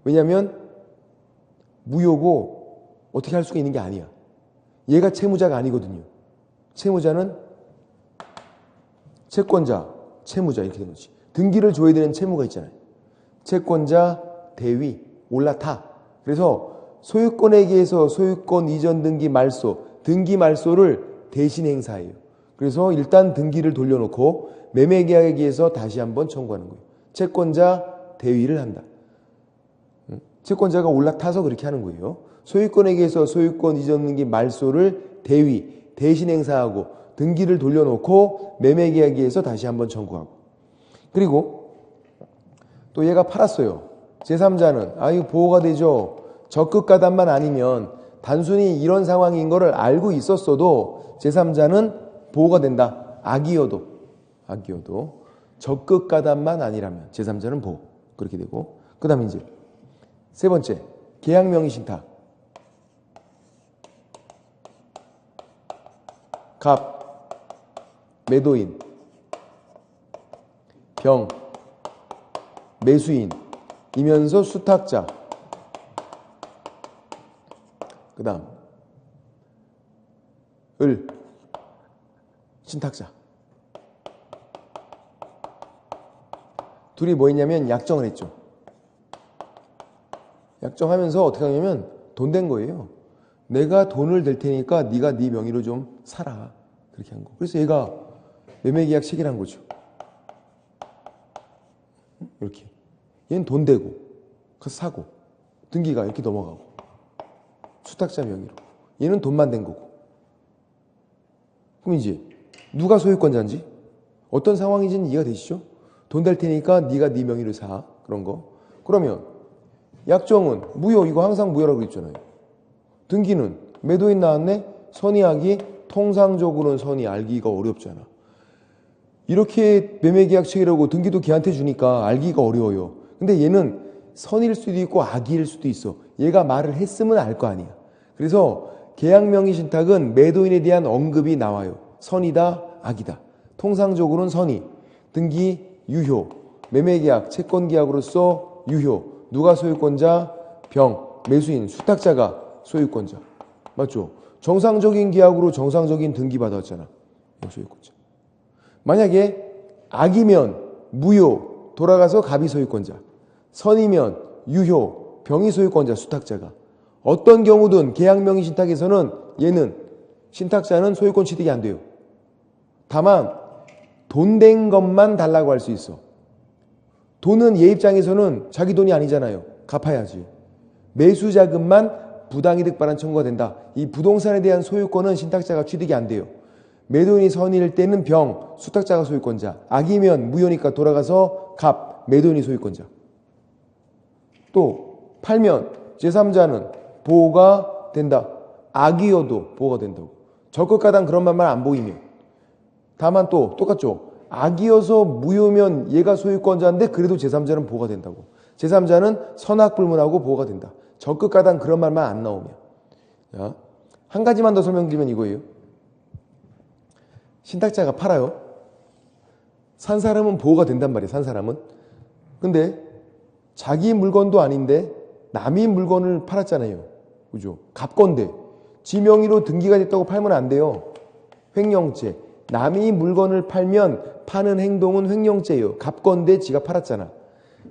왜냐하면 무효고 어떻게 할 수가 있는 게 아니야. 얘가 채무자가 아니거든요. 채무자는 채권자, 채무자 이렇게 되는 거지. 등기를 줘야 되는 채무가 있잖아요. 채권자, 대위, 올라타. 그래서 소유권에 의해서 소유권 이전 등기 말소, 등기 말소를 대신 행사해요. 그래서 일단 등기를 돌려놓고 매매계약에 의해서 다시 한번 청구하는 거예요. 채권자, 대위를 한다. 채권자가 올라타서 그렇게 하는 거예요. 소유권에 의해서 소유권 이전 등기 말소를 대위, 대신 행사하고 등기를 돌려놓고 매매계약에 의해서 다시 한번 청구하고. 그리고 또 얘가 팔았어요. 제3자는 이거 보호가 되죠. 적극가담만 아니면 단순히 이런 상황인 거를 알고 있었어도 제3자는 보호가 된다. 악이어도 적극가담만 아니라면 제3자는 보호. 그렇게 되고. 그 다음에 이제 세 번째, 계약명의신탁. 갑, 매도인, 병, 매수인이면서 수탁자. 그 다음 을, 신탁자. 둘이 뭐 했냐면 약정을 했죠. 약정하면서 어떻게 하냐면 돈 된 거예요. 내가 돈을 댈 테니까 네가 네 명의로 좀 사라. 그렇게 한 거. 그래서 얘가 매매계약 체결한 거죠. 이렇게. 얘는 돈 대고 가서 사고 등기가 이렇게 넘어가고 수탁자 명의로. 얘는 돈만 댄 거고. 그럼 이제 누가 소유권자인지 어떤 상황인지는 이해가 되시죠? 돈 될 테니까 네가 네 명의로 사. 그런 거. 그러면 약정은 무효. 이거 항상 무효라고 그랬잖아요. 등기는 매도인 나왔네. 선의악이 통상적으로는 선의 알기가 어렵잖아. 이렇게 매매계약 체결하고 등기도 걔한테 주니까 알기가 어려워요. 근데 얘는 선일 수도 있고 악일 수도 있어. 얘가 말을 했으면 알 거 아니야. 그래서 계약명의신탁은 매도인에 대한 언급이 나와요. 선이다, 악이다. 통상적으로는 선의. 등기 유효. 매매계약, 채권계약으로서 유효. 누가 소유권자? 병, 매수인, 수탁자가 소유권자. 맞죠? 정상적인 계약으로 정상적인 등기 받았잖아. 소유권자. 만약에 악이면 무효, 돌아가서 갑이 소유권자. 선이면 유효, 병이 소유권자, 수탁자가. 어떤 경우든 계약명의 신탁에서는 얘는 신탁자는 소유권 취득이 안 돼요. 다만 돈 된 것만 달라고 할 수 있어. 돈은 얘 입장에서는 자기 돈이 아니잖아요. 갚아야지. 매수자금만 부당이득 반환 청구가 된다. 이 부동산에 대한 소유권은 신탁자가 취득이 안 돼요. 매도인이 선일 때는 병, 수탁자가 소유권자. 악이면 무효니까 돌아가서 갑, 매도인이 소유권자. 또 팔면 제3자는 보호가 된다. 악이어도 보호가 된다고. 적극가당 그런 말만 안 보이면. 다만 또 똑같죠. 악이어서 무효면 얘가 소유권자인데 그래도 제3자는 보호가 된다고. 제3자는 선악불문하고 보호가 된다. 적극가당 그런 말만 안 나오면. 자, 한 가지만 더 설명드리면 이거예요. 신탁자가 팔아요. 산 사람은 보호가 된단 말이에요. 산 사람은. 근데 자기 물건도 아닌데 남이 물건을 팔았잖아요. 그죠? 갑건데 지 명의로 등기가 됐다고 팔면 안 돼요. 횡령죄. 남이 물건을 팔면 파는 행동은 횡령죄예요. 갑건데 지가 팔았잖아.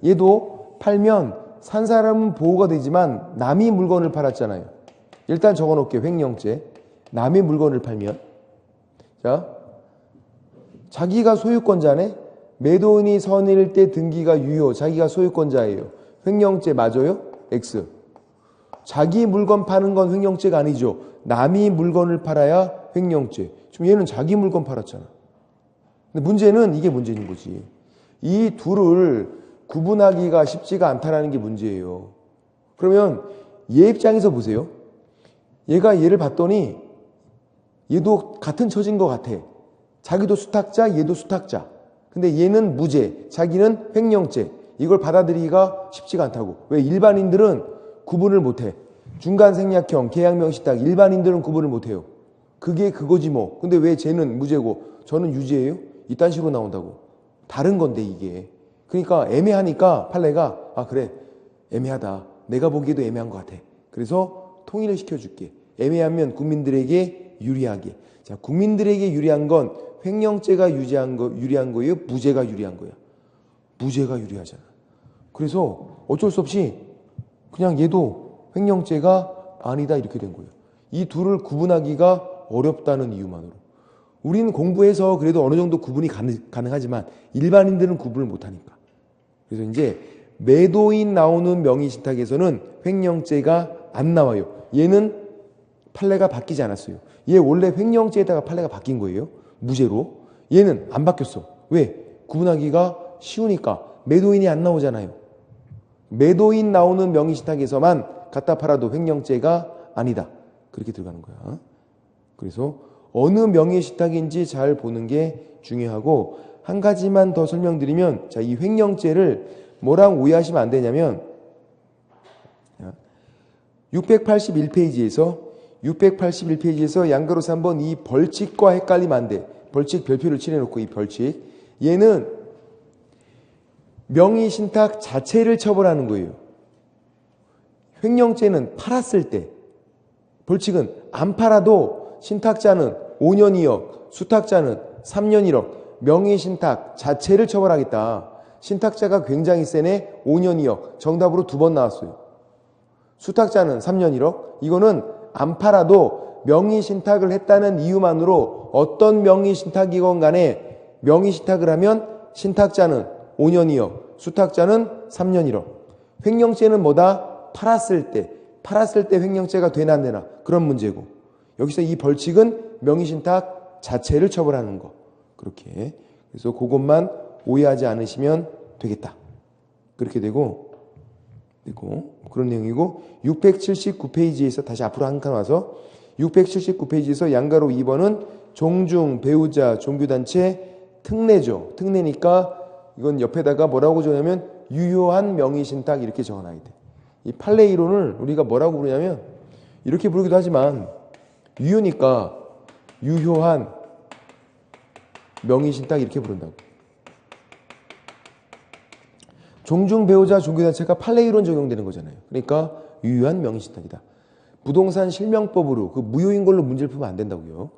얘도 팔면 산 사람은 보호가 되지만 남이 물건을 팔았잖아요. 일단 적어놓을게요. 횡령죄. 남이 물건을 팔면. 자, 자기가 소유권자네. 매도인이 선일 때 등기가 유효. 자기가 소유권자예요. 횡령죄 맞아요? X. 자기 물건 파는 건 횡령죄가 아니죠. 남이 물건을 팔아야 횡령죄. 지금 얘는 자기 물건 팔았잖아. 근데 문제는 이게 문제인 거지. 이 둘을 구분하기가 쉽지가 않다라는 게 문제예요. 그러면 얘 입장에서 보세요. 얘가 얘를 봤더니 얘도 같은 처진 것 같아. 자기도 수탁자, 얘도 수탁자. 근데 얘는 무죄, 자기는 횡령죄. 이걸 받아들이기가 쉽지가 않다고. 왜? 일반인들은 구분을 못해. 중간생략형, 계약명의신탁 일반인들은 구분을 못해요. 그게 그거지 뭐. 근데 왜 쟤는 무죄고 저는 유죄예요? 이딴 식으로 나온다고. 다른 건데 이게. 그러니까 애매하니까 판례가 아 그래 애매하다. 내가 보기에도 애매한 것 같아. 그래서 통일을 시켜줄게. 애매하면 국민들에게 유리하게. 자, 국민들에게 유리한 건 횡령죄가 유리한 거예요? 무죄가 유리한 거야? 무죄가 유리하잖아. 그래서 어쩔 수 없이 그냥 얘도 횡령죄가 아니다 이렇게 된 거예요. 이 둘을 구분하기가 어렵다는 이유만으로. 우리는 공부해서 그래도 어느 정도 구분이 가능하지만 일반인들은 구분을 못하니까. 그래서 이제 매도인 나오는 명의신탁에서는 횡령죄가 안 나와요. 얘는 판례가 바뀌지 않았어요. 얘 원래 횡령죄에다가 판례가 바뀐 거예요. 무죄로. 얘는 안 바뀌었어. 왜? 구분하기가 쉬우니까. 매도인이 안 나오잖아요. 매도인 나오는 명의신탁에서만 갖다 팔아도 횡령죄가 아니다. 그렇게 들어가는 거야. 그래서 어느 명의신탁인지 잘 보는 게 중요하고, 한 가지만 더 설명드리면, 자, 이 횡령죄를 뭐랑 오해하시면 안 되냐면 681페이지에서 양가로서 한번 이 벌칙과 헷갈리면 안 돼. 벌칙 별표를 칠해놓고 이 벌칙. 얘는 명의신탁 자체를 처벌하는 거예요. 횡령죄는 팔았을 때, 벌칙은 안 팔아도 신탁자는 5년이역, 수탁자는 3년이역, 명의신탁 자체를 처벌하겠다. 신탁자가 굉장히 세네. 5년이역. 정답으로 2번 나왔어요. 수탁자는 3년이역. 이거는 안 팔아도 명의신탁을 했다는 이유만으로 어떤 명의신탁이건 간에 명의신탁을 하면 신탁자는 5년이역, 수탁자는 3년이역. 횡령죄는 뭐다? 팔았을 때 횡령죄가 되나 안 되나 그런 문제고, 여기서 이 벌칙은 명의신탁 자체를 처벌하는 거. 그렇게. 그래서 그것만 오해하지 않으시면 되겠다. 그렇게 되고 그런 내용이고, 679페이지에서 다시 앞으로 한 칸 와서 679페이지에서 양가로 2번은 종중, 배우자, 종교단체, 특례죠. 특례니까 이건 옆에다가 뭐라고 적냐면 유효한 명의신탁 이렇게 적어놔야 돼. 이 판례 이론을 우리가 뭐라고 부르냐면 이렇게 부르기도 하지만 유효니까 유효한 명의신탁 이렇게 부른다고. 종중 배우자 종교단체가 판례이론 적용되는 거잖아요. 그러니까 유효한 명의신탁이다. 부동산 실명법으로 그 무효인 걸로 문제를 풀면 안 된다고요.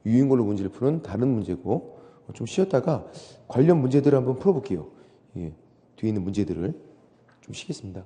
유효인 걸로 문제를 푸는 다른 문제고 좀 쉬었다가 관련 문제들을 한번 풀어볼게요. 예, 뒤에 있는 문제들을 좀 쉬겠습니다.